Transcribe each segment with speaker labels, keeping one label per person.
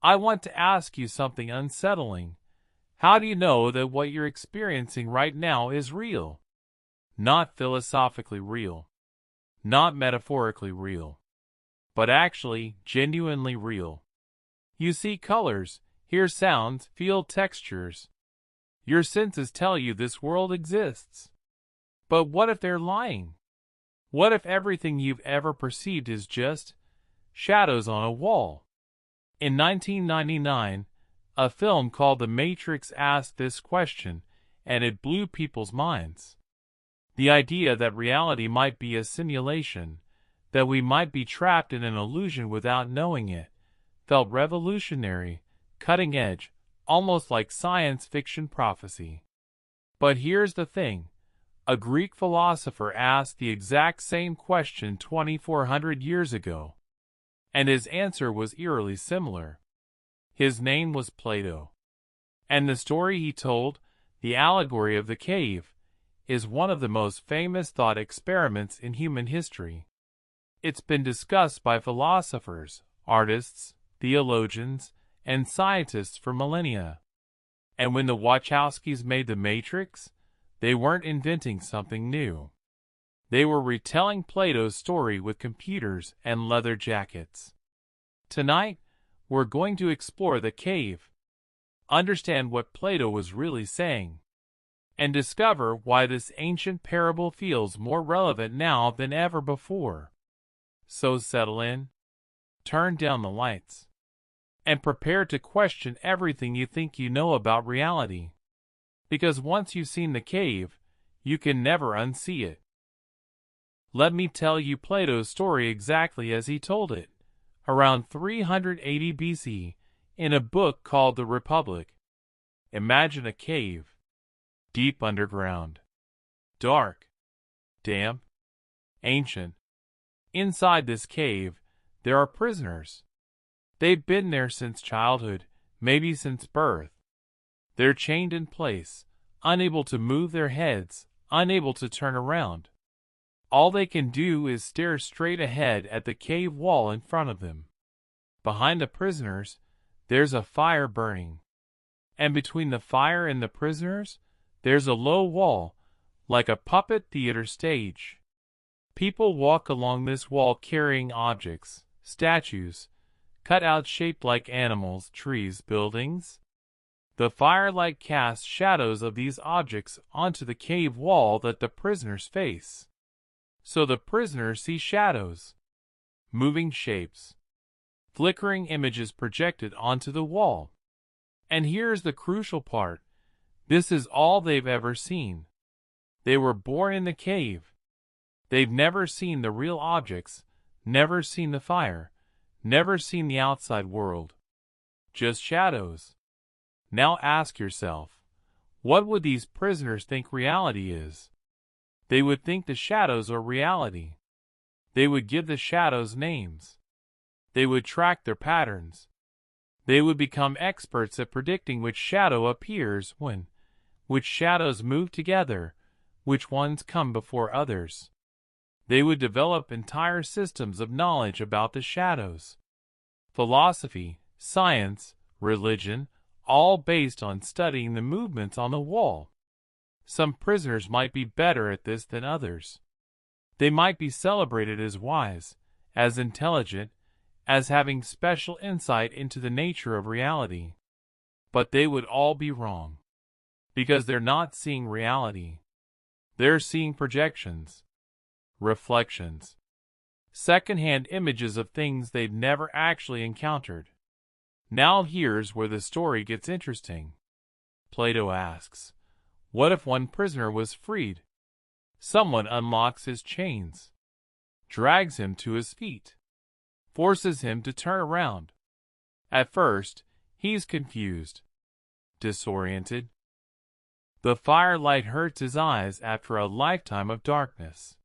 Speaker 1: I want to ask you something unsettling. How do you know that what you're experiencing right now is real? Not philosophically real, not metaphorically real, but actually genuinely real. You see colors, hear sounds, feel textures. Your senses tell you this world exists. But what if they're lying? What if everything you've ever perceived is just shadows on a wall? In 1999, a film called The Matrix asked this question, and it blew people's minds. The idea that reality might be a simulation, that we might be trapped in an illusion without knowing it, felt revolutionary, cutting edge, almost like science fiction prophecy. But here's the thing. A Greek philosopher asked the exact same question 2,400 years ago, and his answer was eerily similar. His name was Plato, and the story he told, the allegory of the cave, is one of the most famous thought experiments in human history. It's been discussed by philosophers, artists, theologians, and scientists for millennia. And when the Wachowskis made The Matrix, they weren't inventing something new. They were retelling Plato's story with computers and leather jackets. Tonight, we're going to explore the cave, understand what Plato was really saying, and discover why this ancient parable feels more relevant now than ever before. So settle in, turn down the lights, and prepare to question everything you think you know about reality. Because once you've seen the cave, you can never unsee it. Let me tell you Plato's story exactly as he told it, around 380 BC, in a book called The Republic. Imagine a cave, deep underground, dark, damp, ancient. Inside this cave, there are prisoners. They've been there since childhood, maybe since birth. They're chained in place, unable to move their heads, unable to turn around. All they can do is stare straight ahead at the cave wall in front of them. Behind the prisoners, there's a fire burning. And between the fire and the prisoners, there's a low wall, like a puppet theater stage. People walk along this wall carrying objects, statues, cutouts shaped like animals, trees, buildings. The firelight casts shadows of these objects onto the cave wall that the prisoners face. So the prisoners see shadows, moving shapes, flickering images projected onto the wall. And here's the crucial part. This is all they've ever seen. They were born in the cave. They've never seen the real objects, never seen the fire, never seen the outside world. Just shadows. Now ask yourself, what would these prisoners think reality is? They would think the shadows are reality. They would give the shadows names. They would track their patterns. They would become experts at predicting which shadow appears when, which shadows move together, which ones come before others. They would develop entire systems of knowledge about the shadows. Philosophy, science, religion, all based on studying the movements on the wall. Some prisoners might be better at this than others. They might be celebrated as wise, as intelligent, as having special insight into the nature of reality. But they would all be wrong. Because they're not seeing reality. They're seeing projections, reflections, second-hand images of things they've never actually encountered. Now here's where the story gets interesting. Plato asks, what if one prisoner was freed? Someone unlocks his chains, drags him to his feet, forces him to turn around. At first, he's confused, disoriented. The firelight hurts his eyes after a lifetime of darkness.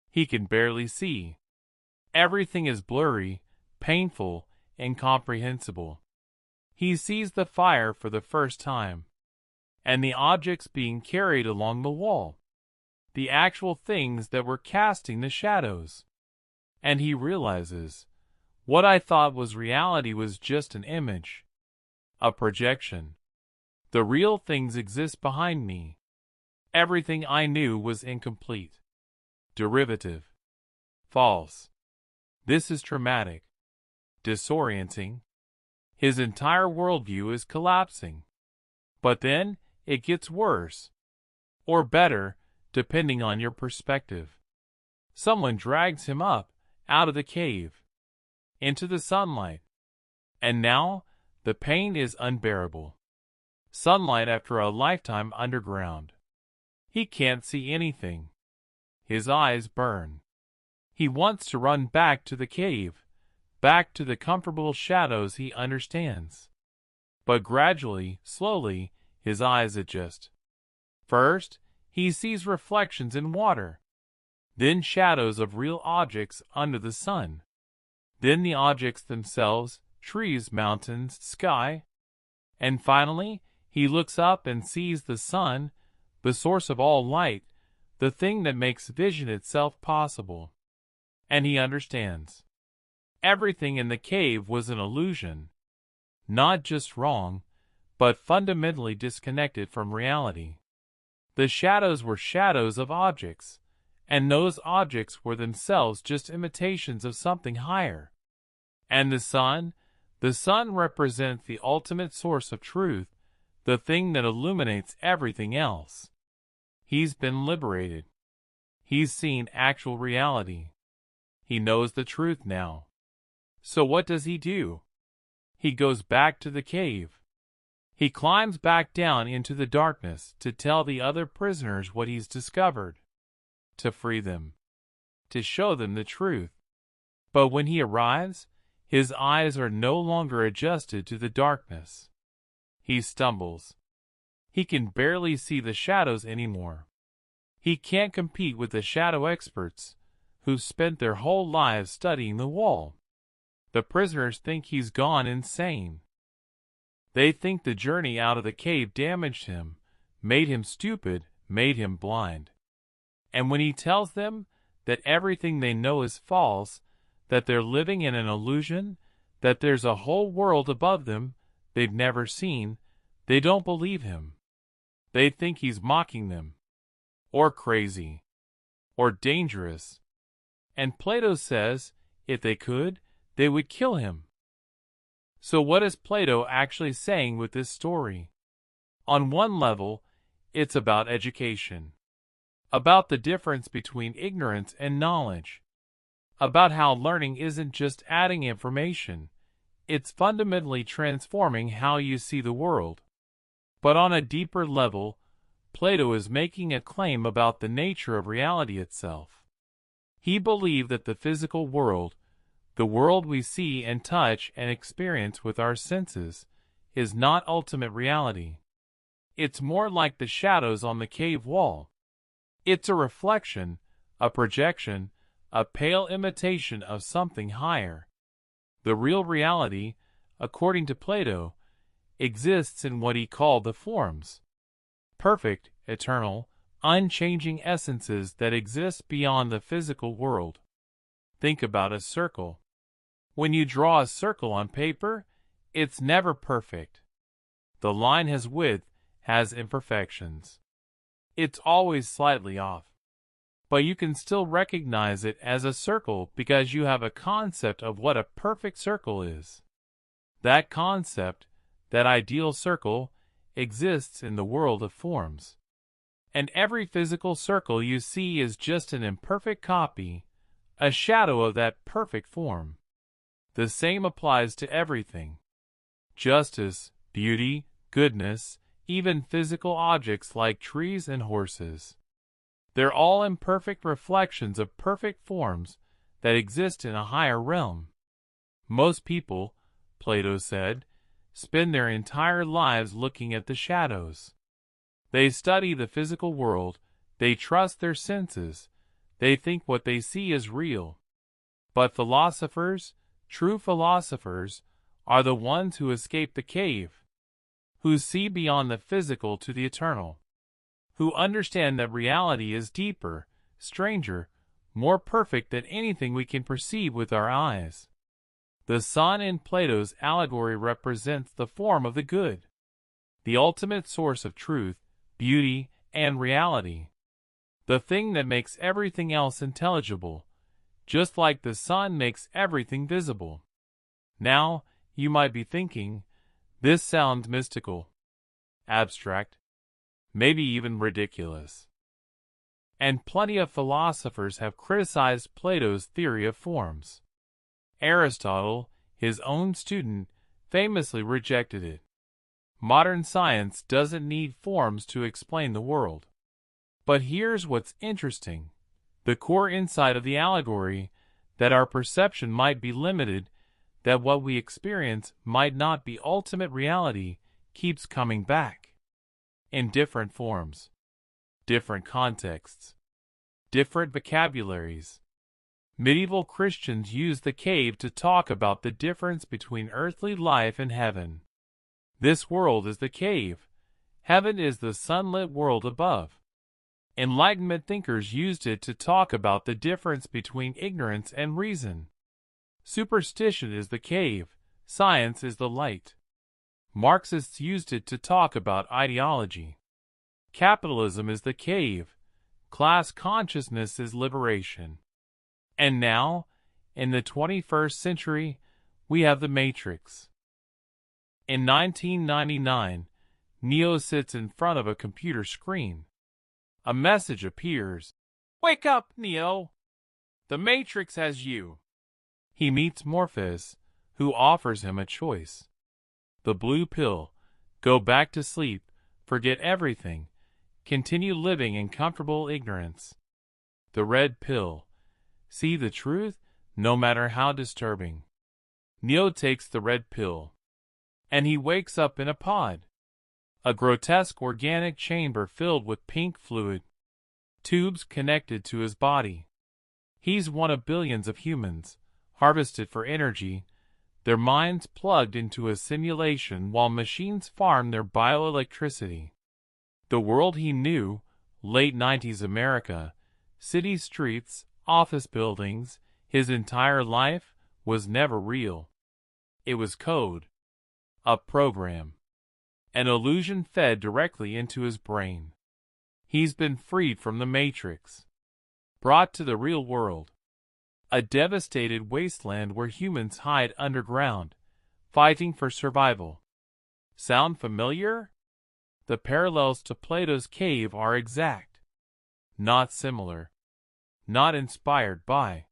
Speaker 1: He can barely see. Everything is blurry, painful, incomprehensible. He sees the fire for the first time, and the objects being carried along the wall, the actual things that were casting the shadows. And he realizes, What I thought was reality was just an image, a projection. The real things exist behind me. Everything I knew was incomplete, derivative, false. This is traumatic, disorienting. His entire worldview is collapsing. But then, it gets worse. Or better, depending on your perspective. Someone drags him up, out of the cave, into the sunlight. And now, the pain is unbearable. Sunlight after a lifetime underground. He can't see anything. His eyes burn. He wants to run back to the cave, back to the comfortable shadows he understands. But gradually, slowly, his eyes adjust. First, he sees reflections in water, then shadows of real objects under the sun, then the objects themselves, trees, mountains, sky, and finally, he looks up and sees the sun, the source of all light, the thing that makes vision itself possible. And he understands. Everything in the cave was an illusion, not just wrong, but fundamentally disconnected from reality. The shadows were shadows of objects, and those objects were themselves just imitations of something higher. And the sun represents the ultimate source of truth, the thing that illuminates everything else. He's been liberated. He's seen actual reality. He knows the truth now. So what does he do? He goes back to the cave. He climbs back down into the darkness to tell the other prisoners what he's discovered, to free them, to show them the truth. But when he arrives, his eyes are no longer adjusted to the darkness. He stumbles. He can barely see the shadows anymore. He can't compete with the shadow experts who've spent their whole lives studying the wall. The prisoners think he's gone insane. They think the journey out of the cave damaged him, made him stupid, made him blind. And when he tells them that everything they know is false, that they're living in an illusion, that there's a whole world above them they've never seen, they don't believe him. They think he's mocking them, or crazy, or dangerous. And Plato says, if they could, they would kill him. So what is Plato actually saying with this story? On one level, it's about education, about the difference between ignorance and knowledge, about how learning isn't just adding information, it's fundamentally transforming how you see the world. But on a deeper level, Plato is making a claim about the nature of reality itself. He believed that the physical world, the world we see and touch and experience with our senses, is not ultimate reality. It's more like the shadows on the cave wall. It's a reflection, a projection, a pale imitation of something higher. The real reality, according to Plato, exists in what he called the forms. Perfect, eternal, unchanging essences that exist beyond the physical world. Think about a circle. When you draw a circle on paper, it's never perfect. The line has width, has imperfections. It's always slightly off. But you can still recognize it as a circle because you have a concept of what a perfect circle is. That concept, that ideal circle, exists in the world of forms. And every physical circle you see is just an imperfect copy, a shadow of that perfect form. The same applies to everything. Justice, beauty, goodness, even physical objects like trees and horses. They're all imperfect reflections of perfect forms that exist in a higher realm. Most people, Plato said, spend their entire lives looking at the shadows. They study the physical world, they trust their senses, they think what they see is real. But philosophers, true philosophers, are the ones who escape the cave, who see beyond the physical to the eternal, who understand that reality is deeper, stranger, more perfect than anything we can perceive with our eyes. The sun in Plato's allegory represents the form of the good, the ultimate source of truth, beauty, and reality. The thing that makes everything else intelligible, just like the sun makes everything visible. Now, you might be thinking, this sounds mystical, abstract, maybe even ridiculous. And plenty of philosophers have criticized Plato's theory of forms. Aristotle, his own student, famously rejected it. Modern science doesn't need forms to explain the world. But here's what's interesting. The core insight of the allegory, that our perception might be limited, that what we experience might not be ultimate reality, keeps coming back. In different forms, different contexts, different vocabularies. Medieval Christians used the cave to talk about the difference between earthly life and heaven. This world is the cave. Heaven is the sunlit world above. Enlightenment thinkers used it to talk about the difference between ignorance and reason. Superstition is the cave. Science is the light. Marxists used it to talk about ideology. Capitalism is the cave. Class consciousness is liberation. And now, in the 21st century, we have the Matrix. In 1999, Neo sits in front of a computer screen. A message appears. Wake up, Neo! The Matrix has you. He meets Morpheus, who offers him a choice. The blue pill, go back to sleep, forget everything, continue living in comfortable ignorance. The red pill, see the truth, no matter how disturbing. Neo takes the red pill, and he wakes up in a pod. A grotesque organic chamber filled with pink fluid. Tubes connected to his body. He's one of billions of humans, harvested for energy, their minds plugged into a simulation while machines farm their bioelectricity. The world he knew, late 90s America, city streets, office buildings, his entire life, was never real. It was code. A program. An illusion fed directly into his brain. He's been freed from the Matrix. Brought to the real world. A devastated wasteland where humans hide underground, fighting for survival. Sound familiar? The parallels to Plato's cave are exact. Not similar. Not inspired by.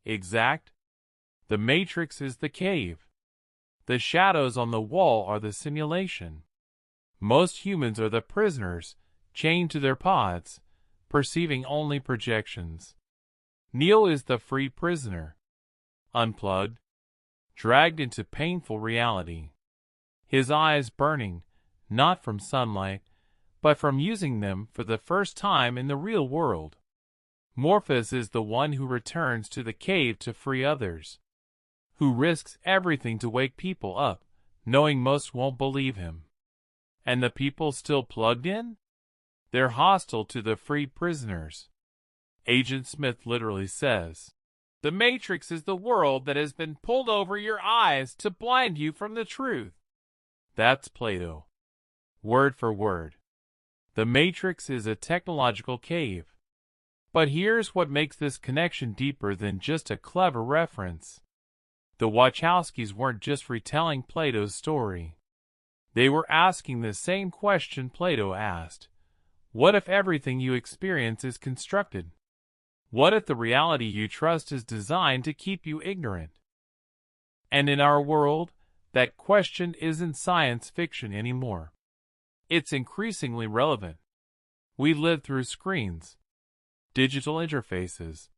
Speaker 1: Exact? The Matrix is the cave. The shadows on the wall are the simulation. Most humans are the prisoners, chained to their pods, perceiving only projections. Neo is the free prisoner. Unplugged. Dragged into painful reality. His eyes burning, not from sunlight, but from using them for the first time in the real world. Morpheus is the one who returns to the cave to free others. Who risks everything to wake people up, knowing most won't believe him. And the people still plugged in? They're hostile to the free prisoners. Agent Smith literally says, "The Matrix is the world that has been pulled over your eyes to blind you from the truth." That's Plato. Word for word. The Matrix is a technological cave. But here's what makes this connection deeper than just a clever reference. The Wachowskis weren't just retelling Plato's story. They were asking the same question Plato asked. What if everything you experience is constructed? What if the reality you trust is designed to keep you ignorant? And in our world, that question isn't science fiction anymore. It's increasingly relevant. We live through screens, digital interfaces,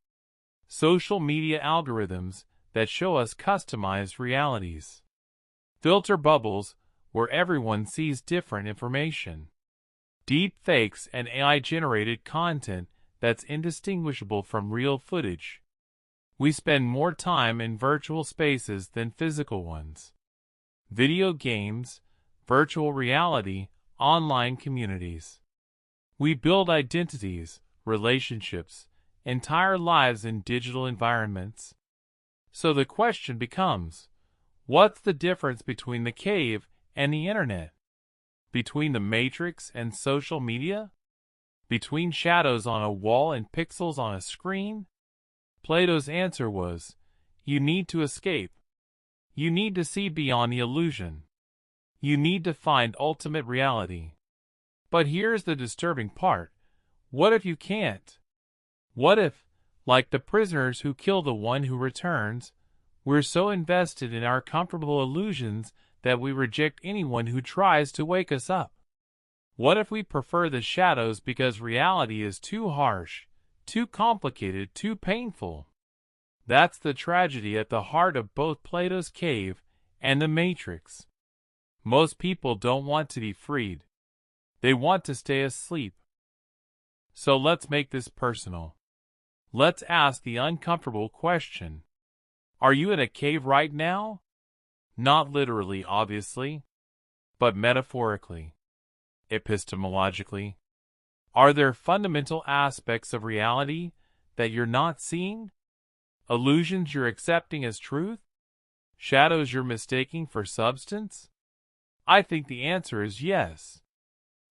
Speaker 1: social media algorithms that show us customized realities. Filter bubbles where everyone sees different information. Deep fakes and AI-generated content that's indistinguishable from real footage. We spend more time in virtual spaces than physical ones. Video games, virtual reality, online communities. We build identities, relationships, entire lives in digital environments. So the question becomes, what's the difference between the cave and the internet? Between the matrix and social media? Between shadows on a wall and pixels on a screen? Plato's answer was, you need to escape. You need to see beyond the illusion. You need to find ultimate reality. But here's the disturbing part. What if you can't? What if, like the prisoners who kill the one who returns, we're so invested in our comfortable illusions that we reject anyone who tries to wake us up? What if we prefer the shadows because reality is too harsh, too complicated, too painful? That's the tragedy at the heart of both Plato's Cave and the Matrix. Most people don't want to be freed. They want to stay asleep. So let's make this personal. Let's ask the uncomfortable question. Are you in a cave right now? Not literally, obviously, but metaphorically, epistemologically. Are there fundamental aspects of reality that you're not seeing? Illusions you're accepting as truth? Shadows you're mistaking for substance? I think the answer is yes.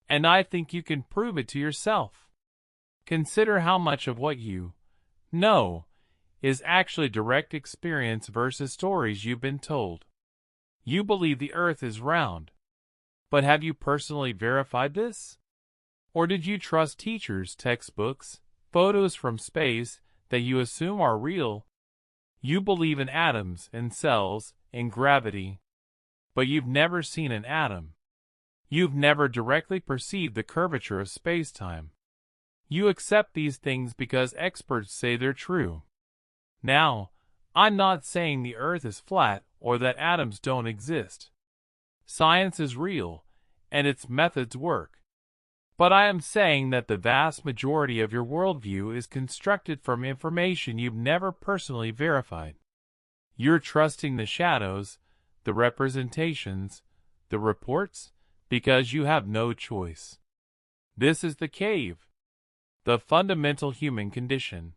Speaker 1: And I think you can prove it to yourself. Consider how much of what you know is actually direct experience versus stories you've been told. You believe the earth is round. But have you personally verified this? Or did you trust teachers, textbooks, photos from space that you assume are real? You believe in atoms and cells and gravity, but you've never seen an atom. You've never directly perceived the curvature of space-time. You accept these things because experts say they're true. Now, I'm not saying the earth is flat or that atoms don't exist. Science is real, and its methods work. But I am saying that the vast majority of your worldview is constructed from information you've never personally verified. You're trusting the shadows, the representations, the reports, because you have no choice. This is the cave, the fundamental human condition.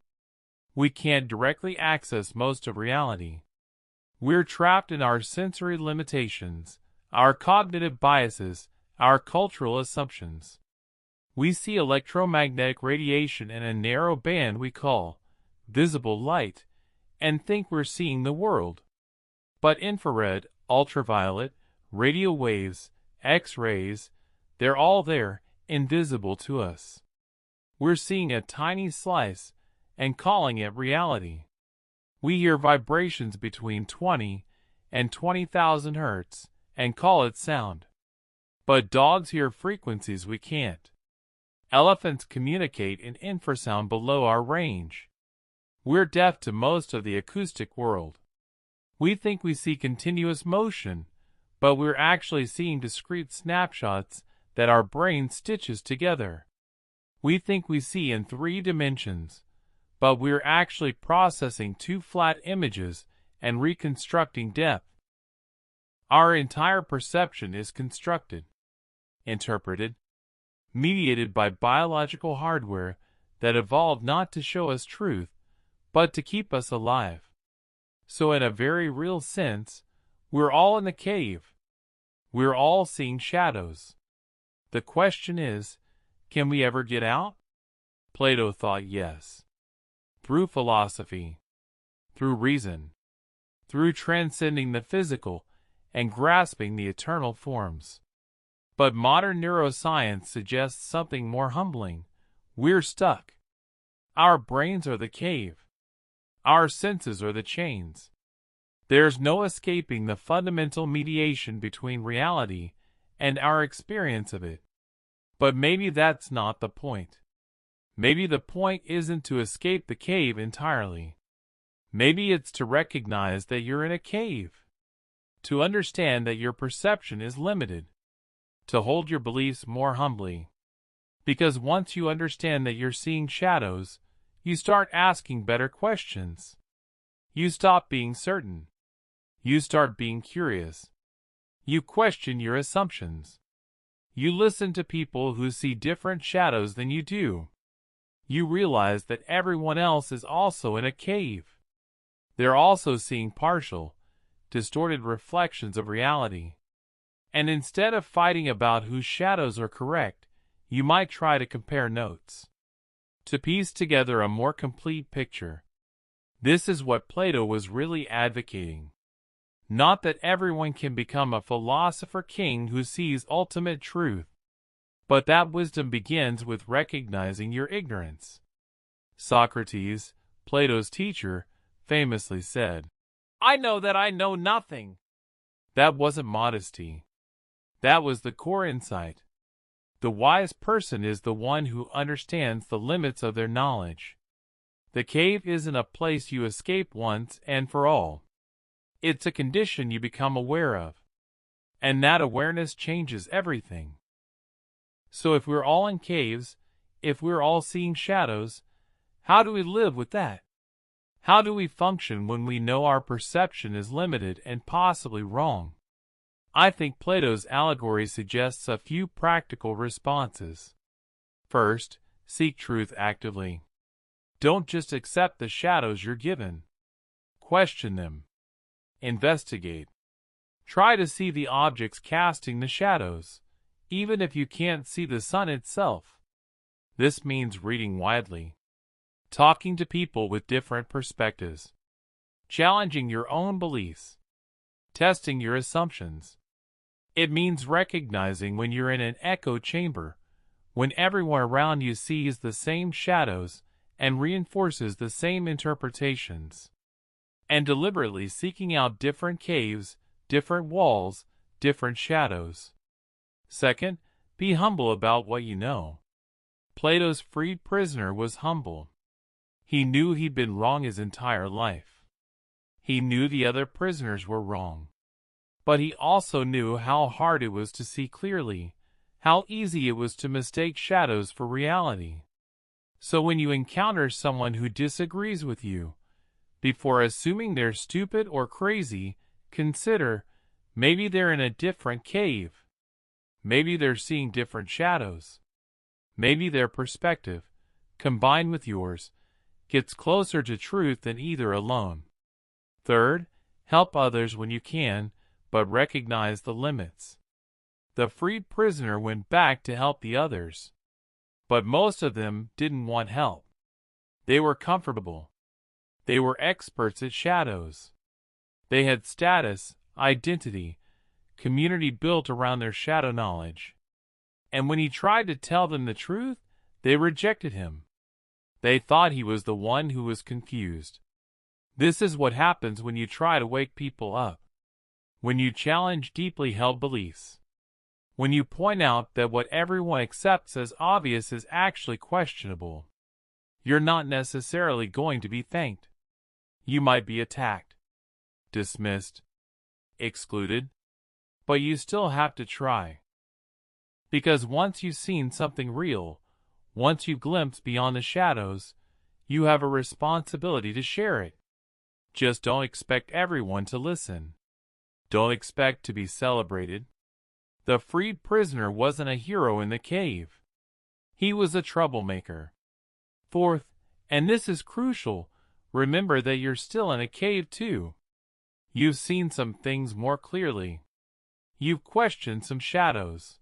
Speaker 1: We can't directly access most of reality. We're trapped in our sensory limitations, our cognitive biases, our cultural assumptions. We see electromagnetic radiation in a narrow band we call visible light and think we're seeing the world. But infrared, ultraviolet, radio waves, X-rays, they're all there, invisible to us. We're seeing a tiny slice and calling it reality. We hear vibrations between 20 and 20,000 hertz and call it sound. But dogs hear frequencies we can't. Elephants communicate in infrasound below our range. We're deaf to most of the acoustic world. We think we see continuous motion, but we're actually seeing discrete snapshots that our brain stitches together. We think we see in 3 dimensions, but we're actually processing 2 flat images and reconstructing depth. Our entire perception is constructed, interpreted, mediated by biological hardware that evolved not to show us truth, but to keep us alive. So in a very real sense, we're all in the cave. We're all seeing shadows. The question is, can we ever get out? Plato thought yes. Through philosophy, through reason, through transcending the physical and grasping the eternal forms. But modern neuroscience suggests something more humbling. We're stuck. Our brains are the cave. Our senses are the chains. There's no escaping the fundamental mediation between reality and our experience of it. But maybe that's not the point. Maybe the point isn't to escape the cave entirely. Maybe it's to recognize that you're in a cave. To understand that your perception is limited. To hold your beliefs more humbly. Because once you understand that you're seeing shadows, you start asking better questions. You stop being certain. You start being curious. You question your assumptions. You listen to people who see different shadows than you do. You realize that everyone else is also in a cave. They're also seeing partial, distorted reflections of reality. And instead of fighting about whose shadows are correct, you might try to compare notes to piece together a more complete picture. This is what Plato was really advocating. Not that everyone can become a philosopher king who sees ultimate truth, but that wisdom begins with recognizing your ignorance. Socrates, Plato's teacher, famously said, "I know that I know nothing." That wasn't modesty. That was the core insight. The wise person is the one who understands the limits of their knowledge. The cave isn't a place you escape once and for all. It's a condition you become aware of. And that awareness changes everything. So if we're all in caves, if we're all seeing shadows, how do we live with that? How do we function when we know our perception is limited and possibly wrong? I think Plato's allegory suggests a few practical responses. First, seek truth actively. Don't just accept the shadows you're given. Question them. Investigate. Try to see the objects casting the shadows, even if you can't see the sun itself. This means reading widely, talking to people with different perspectives, challenging your own beliefs, testing your assumptions. It means recognizing when you're in an echo chamber, when everyone around you sees the same shadows and reinforces the same interpretations, and deliberately seeking out different caves, different walls, different shadows. Second, be humble about what you know. Plato's freed prisoner was humble. He knew he'd been wrong his entire life. He knew the other prisoners were wrong. But he also knew how hard it was to see clearly, how easy it was to mistake shadows for reality. So when you encounter someone who disagrees with you, before assuming they're stupid or crazy, consider, maybe they're in a different cave. Maybe they're seeing different shadows. Maybe their perspective, combined with yours, gets closer to truth than either alone. Third, help others when you can, but recognize the limits. The freed prisoner went back to help the others. But most of them didn't want help. They were comfortable. They were experts at shadows. They had status, identity, community built around their shadow knowledge. And when he tried to tell them the truth, they rejected him. They thought he was the one who was confused. This is what happens when you try to wake people up. When you challenge deeply held beliefs. When you point out that what everyone accepts as obvious is actually questionable. You're not necessarily going to be thanked. You might be attacked, dismissed, excluded, but you still have to try. Because once you've seen something real, once you've glimpsed beyond the shadows, you have a responsibility to share it. Just don't expect everyone to listen. Don't expect to be celebrated. The freed prisoner wasn't a hero in the cave. He was a troublemaker. Fourth, and this is crucial, remember that you're still in a cave too. You've seen some things more clearly. You've questioned some shadows.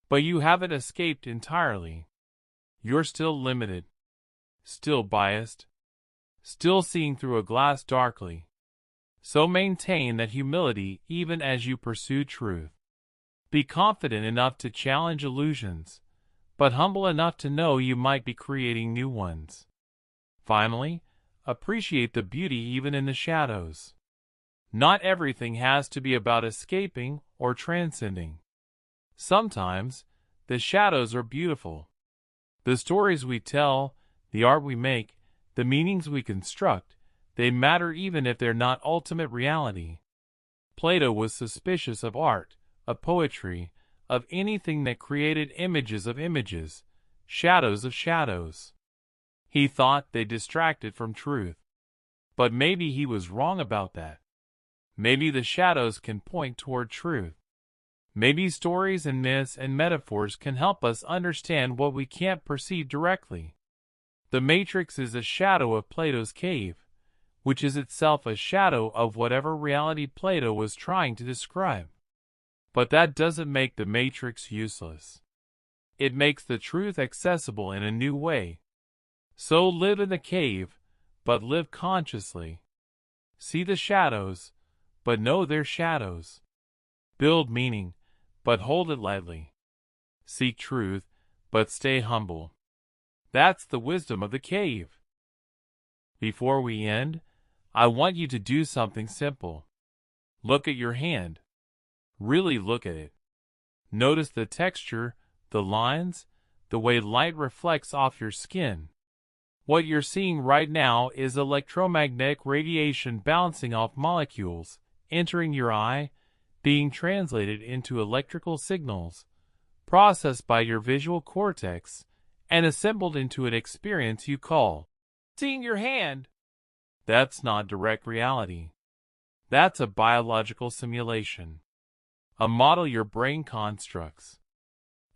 Speaker 1: But you haven't escaped entirely. You're still limited. Still biased. Still seeing through a glass darkly. So maintain that humility even as you pursue truth. Be confident enough to challenge illusions, but humble enough to know you might be creating new ones. Finally, appreciate the beauty even in the shadows. Not everything has to be about escaping or transcending. Sometimes, the shadows are beautiful. The stories we tell, the art we make, the meanings we construct, they matter even if they're not ultimate reality. Plato was suspicious of art, of poetry, of anything that created images of images, shadows of shadows. He thought they distracted from truth. But maybe he was wrong about that. Maybe the shadows can point toward truth. Maybe stories and myths and metaphors can help us understand what we can't perceive directly. The matrix is a shadow of Plato's cave, which is itself a shadow of whatever reality Plato was trying to describe. But that doesn't make the matrix useless. It makes the truth accessible in a new way. So live in the cave, but live consciously. See the shadows, but know they're shadows. Build meaning, but hold it lightly. Seek truth, but stay humble. That's the wisdom of the cave. Before we end, I want you to do something simple. Look at your hand. Really look at it. Notice the texture, the lines, the way light reflects off your skin. What you're seeing right now is electromagnetic radiation bouncing off molecules, entering your eye, being translated into electrical signals, processed by your visual cortex, and assembled into an experience you call seeing your hand. That's not direct reality. That's a biological simulation, a model your brain constructs.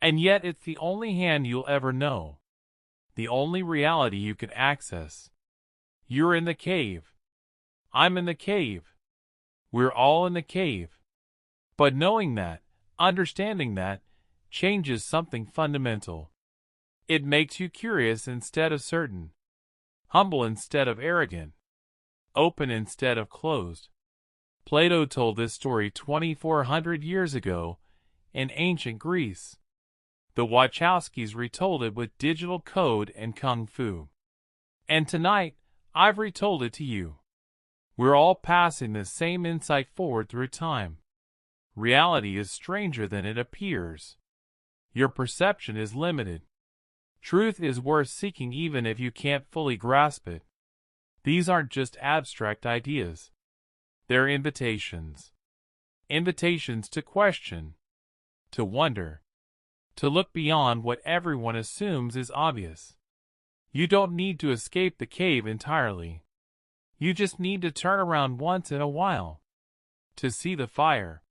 Speaker 1: And yet it's the only hand you'll ever know, the only reality you can access. You're in the cave. I'm in the cave. We're all in the cave. But knowing that, understanding that, changes something fundamental. It makes you curious instead of certain, humble instead of arrogant, open instead of closed. Plato told this story 2,400 years ago in ancient Greece. The Wachowskis retold it with digital code and kung fu. And tonight, I've retold it to you. We're all passing the same insight forward through time. Reality is stranger than it appears. Your perception is limited. Truth is worth seeking even if you can't fully grasp it. These aren't just abstract ideas. They're invitations. Invitations to question, to wonder, to look beyond what everyone assumes is obvious. You don't need to escape the cave entirely. You just need to turn around once in a while, to see the fire,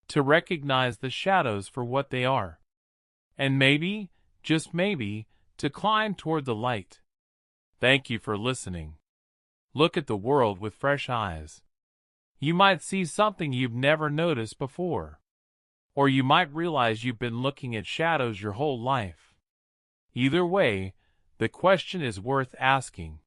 Speaker 1: to recognize the shadows for what they are, and maybe, just maybe, to climb toward the light. Thank you for listening. Look at the world with fresh eyes. You might see something you've never noticed before. Or you might realize you've been looking at shadows your whole life. Either way, the question is worth asking.